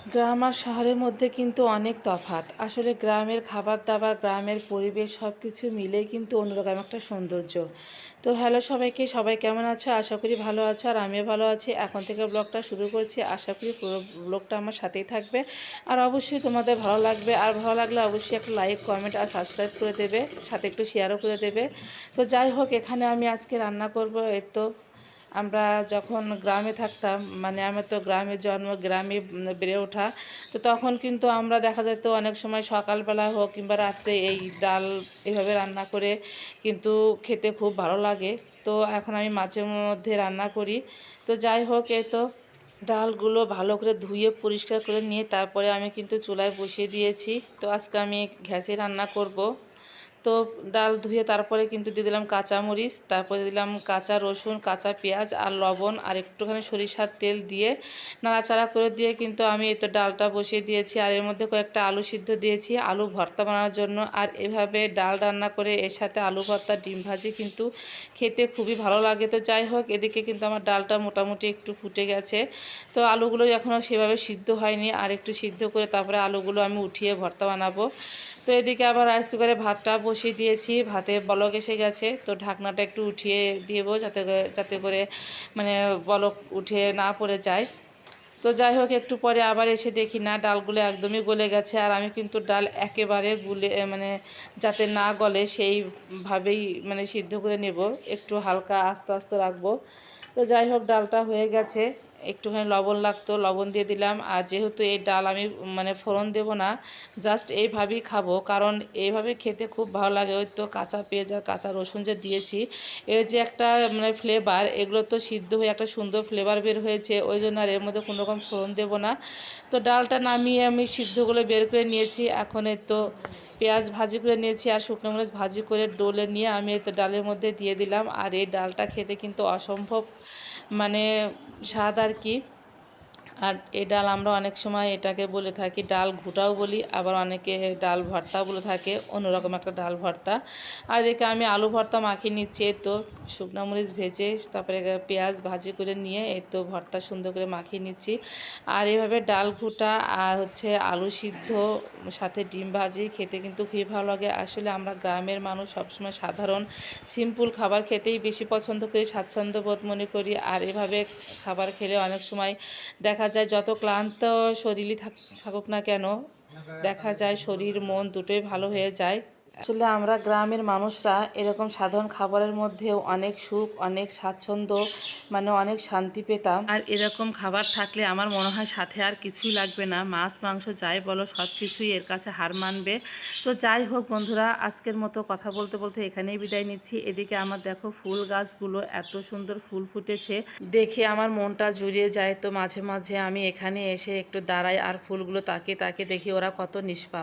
গ্রাম আর শহরের মধ্যে কিন্তু অনেক তফাৎ। আসলে গ্রামের খাবার-দাবার, গ্রামের পরিবেশ সবকিছু মিলেই কিন্তু অন্যরকম একটা সৌন্দর্য। তো হ্যালো সবাইকে, সবাই কেমন আছো? আশা করি ভালো আছো আর আমিও ভালো আছি। এখন থেকে ব্লগটা শুরু করছি। আশা করি পুরো ব্লগটা আমার সাথেই থাকবে। আর অবশ্যই তোমাদের ভালো লাগবে। আর ভালো লাগলে অবশ্যই একটা লাইক, কমেন্ট আর সাবস্ক্রাইব করে দেবে। সাথে একটু শেয়ারও করে দেবে। তো যাই হোক, এখানে আমি আজকে রান্না করব আমরা যখন গ্রামে থাকতাম, মানে আমার তো গ্রামে জন্ম, গ্রামে বেড়ে ওঠা। তো তখন কিন্তু আমরা দেখা যেত অনেক সময় সকালবেলা হোক কিংবা রাত্রে এই ডাল এভাবে রান্না করে কিন্তু খেতে খুব ভালো লাগে। তো এখন আমি মাঝে মধ্যে রান্না করি। তো যাই হোক, ডালগুলো ভালো করে ধুয়ে পরিষ্কার করে নিয়ে তারপরে আমি কিন্তু চুলায় বসিয়ে দিয়েছি। তো আজকে আমি গ্যাসে রান্না করব। তো ডাল ধুয়ে তারপরে কিন্তু দিয়ে দিলাম কাঁচামরিচ, তারপরে দিলাম কাঁচা রসুন, কাঁচা পেঁয়াজ আর লবণ আর একটুখানি সরিষার তেল দিয়ে নাড়াচাড়া করে দিয়ে কিন্তু আমি এই তো ডালটা বসিয়ে দিয়েছি। আর এর মধ্যে কয়েকটা আলু সিদ্ধ দিয়েছি আলু ভর্তা বানানোর জন্য। আর এভাবে ডাল রান্না করে এর সাথে আলু ভর্তা, ডিম ভাজি কিন্তু খেতে খুবই ভালো লাগে। তো যাই হোক, এদিকে কিন্তু আমার ডালটা মোটামুটি একটু ফুটে গেছে। তো আলুগুলো এখনও সেভাবে সিদ্ধ হয়নি, আর একটু সিদ্ধ করে তারপরে আলুগুলো আমি উঠিয়ে ভর্তা বানাবো। তো এদিকে আবার রাইস কুকারে ভাতটা বসিয়ে দিয়েছি, ভাতে বলক এসে গেছে। তো ঢাকনাটা একটু উঠিয়ে দেবো যাতে করে মানে বলক উঠে না পড়ে যায়। তো যাই হোক, একটু পরে আবার এসে দেখি না, ডালগুলো একদমই গলে গেছে। আর আমি কিন্তু ডাল একেবারে মানে যাতে না গলে সেইভাবেই সিদ্ধ করে নেব, একটু হালকা আস্তে আস্তে রাখবো। তো যাই হোক, ডালটা হয়ে গেছে। একটুখানি লবণ লাগতো, লবণ দিয়ে দিলাম। আর যেহেতু এই ডাল আমি ফোড়ন দেব না, জাস্ট এইভাবেই খাবো, কারণ এইভাবে খেতে খুব ভালো লাগে। ওই তো কাঁচা পেঁয়াজ আর কাঁচা রসুন যে দিয়েছি, এর যে একটা ফ্লেভার, এগুলো তো সিদ্ধ হয়ে একটা সুন্দর ফ্লেভার বের হয়েছে, ওই জন্য আর এর মধ্যে কোনো রকম ফোড়ন দেবো না। তো ডালটা নামিয়ে আমি সিদ্ধগুলো বের করে নিয়েছি। এখন এই তো পেঁয়াজ ভাজি করে নিয়েছি আর শুকনো মরিচ ভাজি করে ডলে নিয়ে আমি এই তো ডালের মধ্যে দিয়ে দিলাম। আর এই ডালটা খেতে কিন্তু অসম্ভব স্বাদ আর কি। আর এই ডাল আমরা অনেক সময় এটাকে বলে থাকি ডাল ঘুটাও বলি, আবার অনেকে ডাল ভর্তাও বলে থাকে, অন্যরকম একটা ডাল ভর্তা। আর এদিকে আমি আলু ভর্তা মাখিয়ে নিচ্ছি। তো শুকনো মরিচ ভেজে তারপরে পেঁয়াজ ভাজি করে নিয়ে এই তো ভর্তা সুন্দর করে মাখিয়ে নিচ্ছি। আর এভাবে ডাল ঘুটা আর আলু সিদ্ধ সাথে ডিম ভাজি খেতে কিন্তু খুবই ভালো লাগে। আসলে আমরা গ্রামের মানুষ সবসময় সাধারণ সিম্পল খাবার খেতেই বেশি পছন্দ করি, স্বাচ্ছন্দ্য বোধ মনে করি। আর এভাবে খাবার খেলে অনেক সময় দেখা যায় যত ক্লান্ত শরীরই থাকুক না কেন, দেখা যায় শরীর মন দুটোই ভালো হয়ে যায়। আসলে আমরা গ্রামের মানুষরা এরকম সাধারণ খাবারের মধ্যেও অনেক সুখ, অনেক স্বাচ্ছন্দ্য, অনেক শান্তি পেতাম। আর এরকম খাবার থাকলে আমার মনে হয় সাথে আর কিছুই লাগবে না, মাছ মাংস যাই বলো সব কিছুই এর কাছে হার মানবে। তো যাই হোক বন্ধুরা, আজকের মতো কথা বলতে বলতে এখানেই বিদায় নিচ্ছি। এদিকে আমার দেখো ফুল গাছগুলো এত সুন্দর ফুল ফুটেছে, দেখে আমার মনটা জুড়িয়ে যায়। তো মাঝে মাঝে আমি এখানে এসে একটু দাঁড়াই আর ফুলগুলো তাকিয়ে তাকিয়ে দেখি ওরা কত নিষ্পাপ।